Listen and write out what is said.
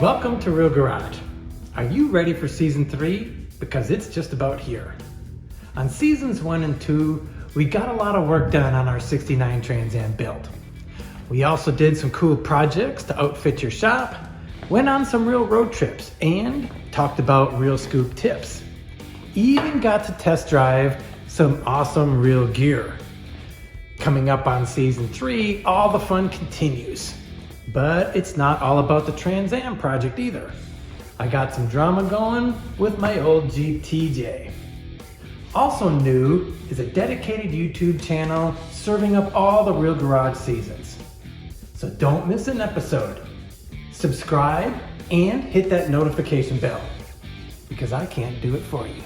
Welcome to Real Garage. Are you ready for season 3? Because it's just about here. On seasons 1 and 2, we got a lot of work done on our 69 Trans Am build. We also did some cool projects to outfit your shop, went on some real road trips, and talked about real scoop tips. Even got to test drive some awesome real gear. Coming up on season 3, all the fun continues. But it's not all about the Trans Am project either. I got some drama going with my old Jeep TJ. Also new is a dedicated YouTube channel serving up all the Real Garage seasons. So don't miss an episode. Subscribe and hit that notification bell because I can't do it for you.